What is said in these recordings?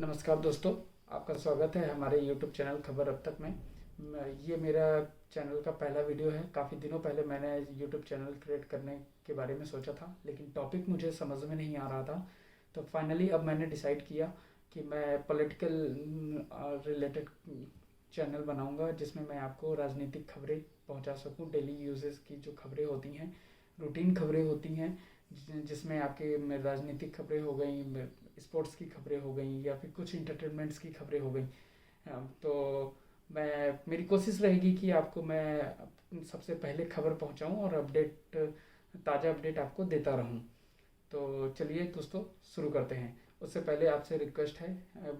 नमस्कार दोस्तों, आपका स्वागत है हमारे YouTube चैनल खबर अब तक में। ये मेरा चैनल का पहला वीडियो है। काफ़ी दिनों पहले मैंने YouTube चैनल क्रिएट करने के बारे में सोचा था, लेकिन टॉपिक मुझे समझ में नहीं आ रहा था। तो फाइनली अब मैंने डिसाइड किया कि मैं पॉलिटिकल रिलेटेड चैनल बनाऊंगा, जिसमें मैं आपको राजनीतिक खबरें पहुंचा सकूं। डेली यूजेस की जो खबरें होती हैं, रूटीन खबरें होती हैं, जिसमें आपके राजनीतिक खबरें हो गई, स्पोर्ट्स की खबरें हो गई, या फिर कुछ इंटरटेनमेंट्स की खबरें हो गई। तो मैं मेरी कोशिश रहेगी कि आपको मैं सबसे पहले खबर पहुंचाऊं और ताज़ा अपडेट आपको देता रहूं। तो चलिए दोस्तों, शुरू करते हैं। उससे पहले आपसे रिक्वेस्ट है,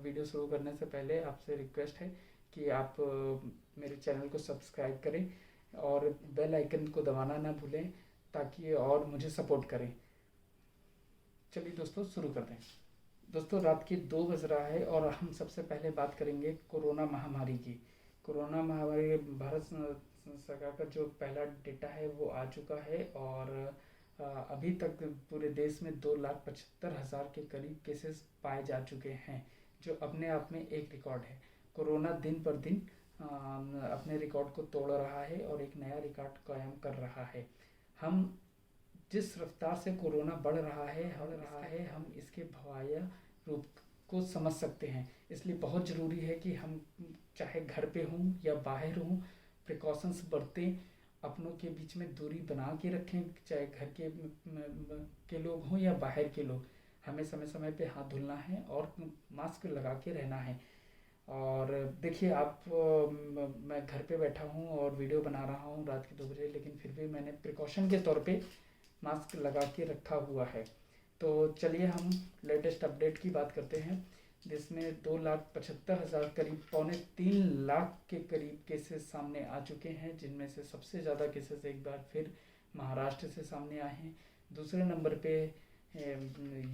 वीडियो शुरू करने से पहले आपसे रिक्वेस्ट है कि आप मेरे चैनल को सब्सक्राइब करें और बेल आइकन को दबाना ना भूलें, ताकि और मुझे सपोर्ट करें। चलिए दोस्तों, शुरू करते हैं। दोस्तों, रात के 2 बज रहा है और हम सबसे पहले बात करेंगे कोरोना महामारी की। कोरोना महामारी, भारत सरकार का जो पहला डेटा है वो आ चुका है, और अभी तक पूरे देश में 2,75,000 के करीब केसेस पाए जा चुके हैं, जो अपने आप में एक रिकॉर्ड है। कोरोना दिन पर दिन अपने रिकॉर्ड को तोड़ रहा है और एक नया रिकॉर्ड कायम कर रहा है। हम जिस रफ्तार से कोरोना बढ़ रहा है, हम इसके भयावह रूप को समझ सकते हैं। इसलिए बहुत ज़रूरी है कि हम, चाहे घर पे हों या बाहर हों, प्रिकॉशंस बरतें, अपनों के बीच में दूरी बना के रखें। चाहे घर के लोग हों या बाहर के लोग, हमें समय समय पे हाथ धुलना है और मास्क लगा के रहना है। और देखिए आप, मैं घर पे बैठा हूँ और वीडियो बना रहा हूँ रात के 2 बजे, लेकिन फिर भी मैंने प्रिकॉशन के तौर पे मास्क लगा के रखा हुआ है। तो चलिए हम लेटेस्ट अपडेट की बात करते हैं, जिसमें 2,75,000 करीब 2.25 लाख के करीब केसेस सामने आ चुके हैं, जिनमें से सबसे ज़्यादा केसेस एक बार फिर महाराष्ट्र से सामने आए हैं। दूसरे नंबर पे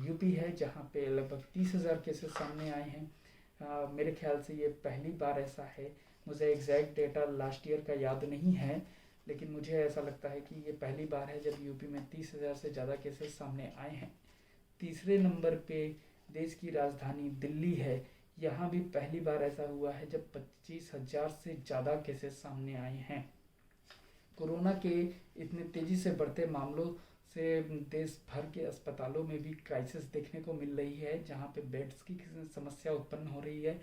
यूपी है, जहाँ पे लगभग 30,000 केसेस सामने आए हैं। मेरे ख्याल से ये पहली बार ऐसा है। मुझे एग्जैक्ट डेटा लास्ट ईयर का याद नहीं है, लेकिन मुझे ऐसा लगता है कि ये पहली बार है जब यूपी में 30,000 से ज़्यादा केसेस सामने आए हैं। तीसरे नंबर पे देश की राजधानी दिल्ली है। यहाँ भी पहली बार ऐसा हुआ है जब 25,000 से ज़्यादा केसेस सामने आए हैं। कोरोना के इतने तेज़ी से बढ़ते मामलों से देश भर के अस्पतालों में भी क्राइसिस देखने को मिल रही है, जहाँ पे बेड्स की समस्या उत्पन्न हो रही है।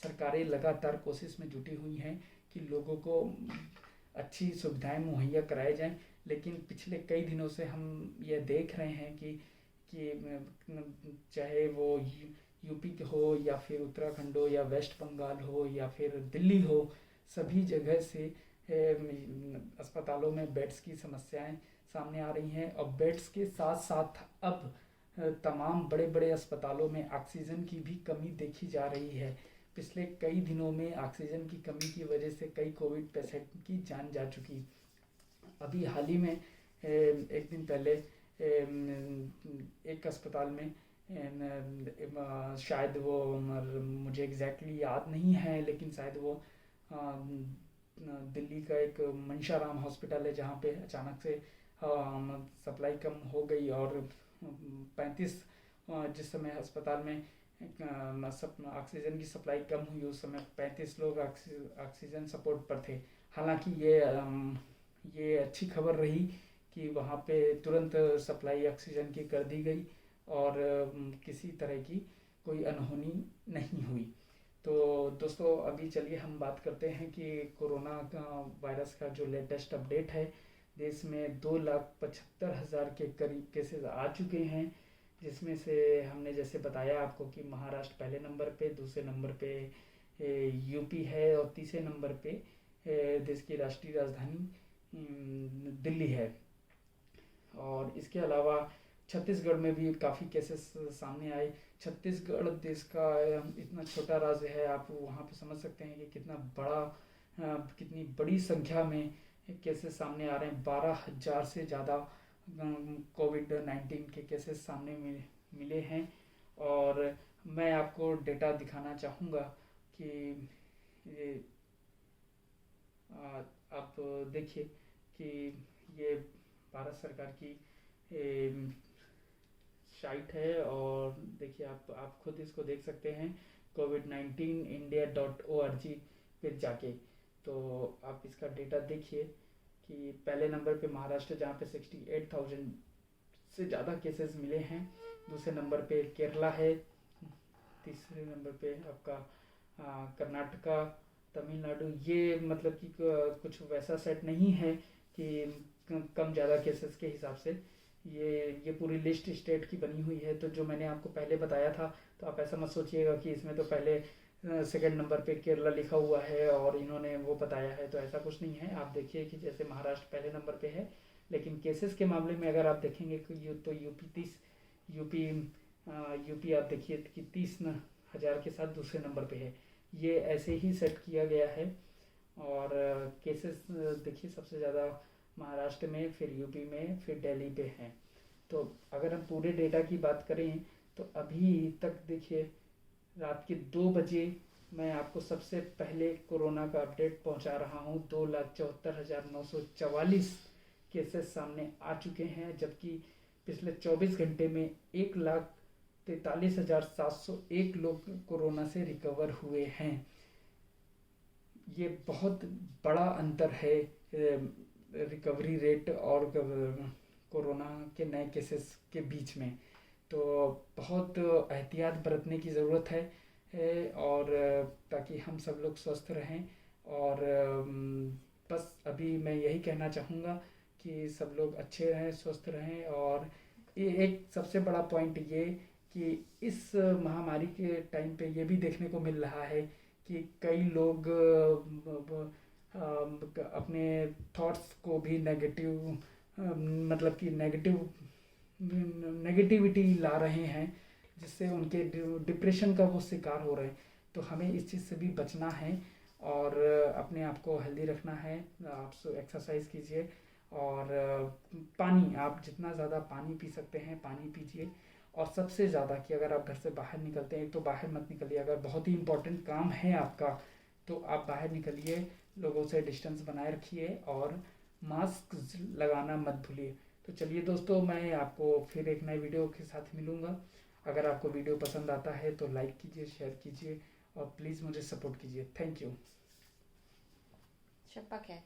सरकारें लगातार कोशिश में जुटी हुई हैं कि लोगों को अच्छी सुविधाएं मुहैया कराई जाएं, लेकिन पिछले कई दिनों से हम ये देख रहे हैं कि चाहे वो यूपी हो या फिर उत्तराखंड हो या वेस्ट बंगाल हो या फिर दिल्ली हो, सभी जगह से अस्पतालों में बेड्स की समस्याएं सामने आ रही हैं। और बेड्स के साथ साथ अब तमाम बड़े बड़े अस्पतालों में ऑक्सीजन की भी कमी देखी जा रही है। पिछले कई दिनों में ऑक्सीजन की कमी की वजह से कई कोविड पेशेंट की जान जा चुकी। अभी हाल ही में एक दिन पहले एक अस्पताल में शायद वो, मुझे एग्जैक्टली याद नहीं है, लेकिन शायद वो दिल्ली का एक मंशाराम हॉस्पिटल है, जहाँ पे अचानक से सप्लाई कम हो गई, और 35, जिस समय अस्पताल में ऑक्सीजन की सप्लाई कम हुई, उस समय 35 लोग ऑक्सीजन सपोर्ट पर थे। हालांकि ये अच्छी खबर रही कि वहाँ पे तुरंत सप्लाई ऑक्सीजन की कर दी गई, और किसी तरह की कोई अनहोनी नहीं हुई। तो दोस्तों, अभी चलिए हम बात करते हैं कि कोरोना का वायरस का जो लेटेस्ट अपडेट है। देश में 2,75,000 के करीब केसेस आ चुके हैं, जिसमें से हमने जैसे बताया आपको कि महाराष्ट्र पहले नंबर पे, दूसरे नंबर पे यूपी है, और तीसरे नंबर पे देश की राष्ट्रीय राजधानी दिल्ली है। और इसके अलावा छत्तीसगढ़ में भी काफ़ी केसेस सामने आए। छत्तीसगढ़ देश का इतना छोटा राज्य है, आप वहाँ पे समझ सकते हैं कि कितनी बड़ी संख्या में केसेस सामने आ रहे हैं। 12,000 से ज़्यादा कोविड-19 के केसेस सामने मिले हैं। और मैं आपको डेटा दिखाना चाहूँगा कि ये, आप देखिए कि ये भारत सरकार की साइट है और देखिए आप खुद इसको देख सकते हैं covid19india.org पे जाके। तो आप इसका डेटा देखिए कि पहले नंबर पे महाराष्ट्र जहाँ पे 68,000 से ज़्यादा केसेस मिले हैं। दूसरे नंबर पे केरला है। तीसरे नंबर पे आपका कर्नाटका, तमिलनाडु। ये मतलब कि कुछ वैसा सेट नहीं है कि कम ज़्यादा केसेस के हिसाब से ये पूरी लिस्ट स्टेट की बनी हुई है। तो जो मैंने आपको पहले बताया था, तो आप ऐसा मत सोचिएगा कि इसमें तो पहले सेकंड नंबर पे केरला लिखा हुआ है और इन्होंने वो बताया है, तो ऐसा कुछ नहीं है। आप देखिए कि जैसे महाराष्ट्र पहले नंबर पे है, लेकिन केसेस के मामले में अगर आप देखेंगे तो यूपी यूपी आप देखिए कि 30,000 के साथ दूसरे नंबर पे है। ये ऐसे ही सेट किया गया है। और केसेस देखिए सबसे ज़्यादा महाराष्ट्र में, फिर यूपी में, फिर दिल्ली पे हैं। तो अगर हम पूरे डेटा की बात करें तो अभी तक देखिए रात के 2 बजे मैं आपको सबसे पहले कोरोना का अपडेट पहुंचा रहा हूं। 2,74,944 केसेस सामने आ चुके हैं, जबकि पिछले 24 घंटे में 1,43,701 लोग कोरोना से रिकवर हुए हैं। ये बहुत बड़ा अंतर है रिकवरी रेट और कोरोना के नए केसेस के बीच में। तो बहुत एहतियात बरतने की ज़रूरत है और ताकि हम सब लोग स्वस्थ रहें। और बस अभी मैं यही कहना चाहूँगा कि सब लोग अच्छे रहें, स्वस्थ रहें। और ये एक सबसे बड़ा पॉइंट ये कि इस महामारी के टाइम पे ये भी देखने को मिल रहा है कि कई लोग अपने थॉट्स को भी नेगेटिव मतलब कि नेगेटिविटी ला रहे हैं, जिससे उनके डिप्रेशन का वो शिकार हो रहे हैं। तो हमें इस चीज़ से भी बचना है और अपने आप को हेल्दी रखना है। आप एक्सरसाइज कीजिए और पानी, आप जितना ज़्यादा पानी पी सकते हैं पानी पीजिए। और सबसे ज़्यादा कि अगर आप घर से बाहर निकलते हैं तो बाहर मत निकलिए। अगर बहुत ही इम्पोर्टेंट काम है आपका तो आप बाहर निकलिए, लोगों से डिस्टेंस बनाए रखिए और मास्क लगाना मत भूलिए। तो चलिए दोस्तों, मैं आपको फिर एक नए वीडियो के साथ मिलूँगा। अगर आपको वीडियो पसंद आता है तो लाइक कीजिए, शेयर कीजिए और प्लीज़ मुझे सपोर्ट कीजिए। Thank you. Şapak है।